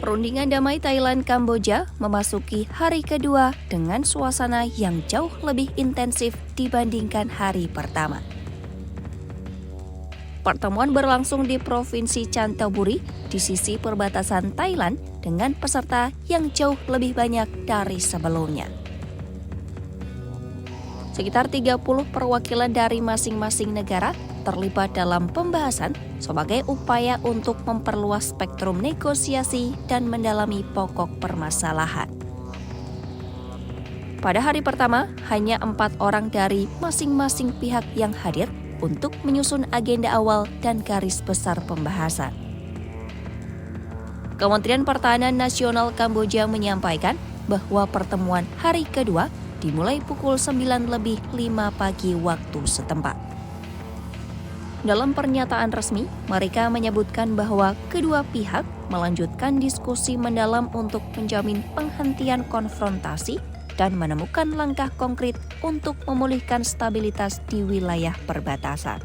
Perundingan damai Thailand-Kamboja memasuki hari kedua dengan suasana yang jauh lebih intensif dibandingkan hari pertama. Pertemuan berlangsung di Provinsi Chanthaburi di sisi perbatasan Thailand dengan peserta yang jauh lebih banyak dari sebelumnya. Sekitar 30 perwakilan dari masing-masing negara terlibat dalam pembahasan sebagai upaya untuk memperluas spektrum negosiasi dan mendalami pokok permasalahan. Pada hari pertama, hanya 4 orang dari masing-masing pihak yang hadir untuk menyusun agenda awal dan garis besar pembahasan. Kementerian Pertahanan Nasional Kamboja menyampaikan bahwa pertemuan hari kedua dimulai pukul 9:05 pagi waktu setempat. Dalam pernyataan resmi, mereka menyebutkan bahwa kedua pihak melanjutkan diskusi mendalam untuk menjamin penghentian konfrontasi dan menemukan langkah konkret untuk memulihkan stabilitas di wilayah perbatasan.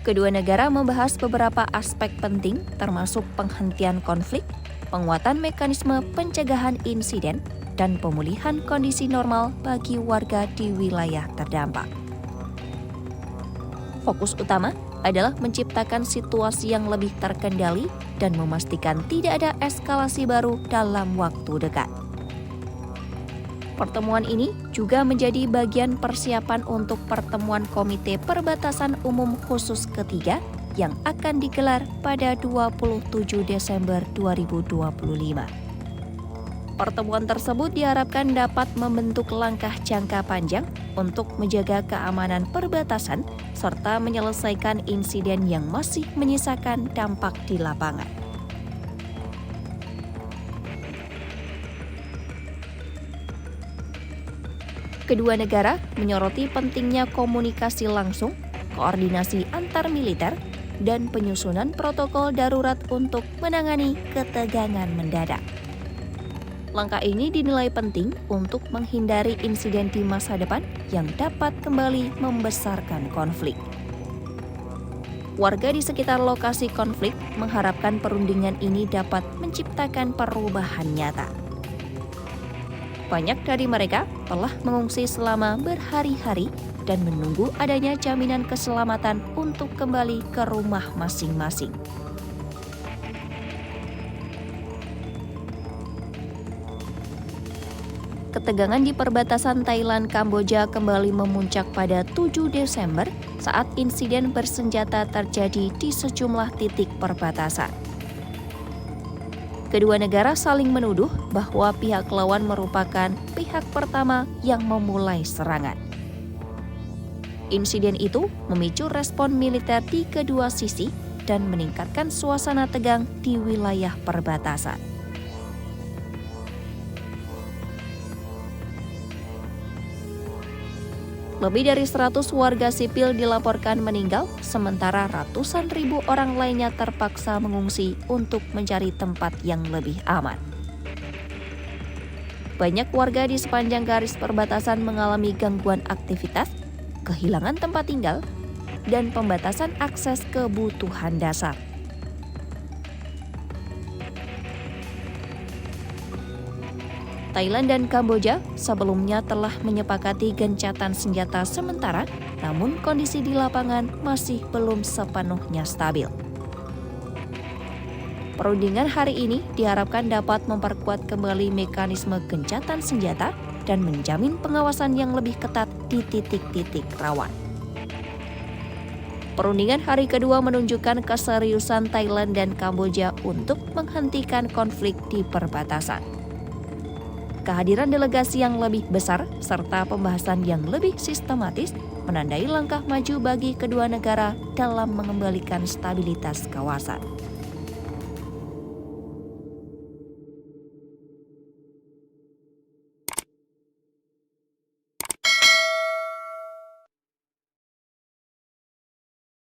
Kedua negara membahas beberapa aspek penting termasuk penghentian konflik, penguatan mekanisme pencegahan insiden, dan pemulihan kondisi normal bagi warga di wilayah terdampak. Fokus utama adalah menciptakan situasi yang lebih terkendali dan memastikan tidak ada eskalasi baru dalam waktu dekat. Pertemuan ini juga menjadi bagian persiapan untuk pertemuan Komite Perbatasan Umum Khusus ketiga yang akan digelar pada 27 Desember 2025. Pertemuan tersebut diharapkan dapat membentuk langkah jangka panjang untuk menjaga keamanan perbatasan serta menyelesaikan insiden yang masih menyisakan dampak di lapangan. Kedua negara menyoroti pentingnya komunikasi langsung, koordinasi antar militer, dan penyusunan protokol darurat untuk menangani ketegangan mendadak. Langkah ini dinilai penting untuk menghindari insiden di masa depan yang dapat kembali membesarkan konflik. Warga di sekitar lokasi konflik mengharapkan perundingan ini dapat menciptakan perubahan nyata. Banyak dari mereka telah mengungsi selama berhari-hari dan menunggu adanya jaminan keselamatan untuk kembali ke rumah masing-masing. Ketegangan di perbatasan Thailand-Kamboja kembali memuncak pada 7 Desember saat insiden bersenjata terjadi di sejumlah titik perbatasan. Kedua negara saling menuduh bahwa pihak lawan merupakan pihak pertama yang memulai serangan. Insiden itu memicu respon militer di kedua sisi dan meningkatkan suasana tegang di wilayah perbatasan. Lebih dari 100 warga sipil dilaporkan meninggal, sementara ratusan ribu orang lainnya terpaksa mengungsi untuk mencari tempat yang lebih aman. Banyak warga di sepanjang garis perbatasan mengalami gangguan aktivitas, kehilangan tempat tinggal, dan pembatasan akses kebutuhan dasar. Thailand dan Kamboja sebelumnya telah menyepakati gencatan senjata sementara, namun kondisi di lapangan masih belum sepenuhnya stabil. Perundingan hari ini diharapkan dapat memperkuat kembali mekanisme gencatan senjata dan menjamin pengawasan yang lebih ketat di titik-titik rawan. Perundingan hari kedua menunjukkan keseriusan Thailand dan Kamboja untuk menghentikan konflik di perbatasan. Kehadiran delegasi yang lebih besar serta pembahasan yang lebih sistematis menandai langkah maju bagi kedua negara dalam mengembalikan stabilitas kawasan.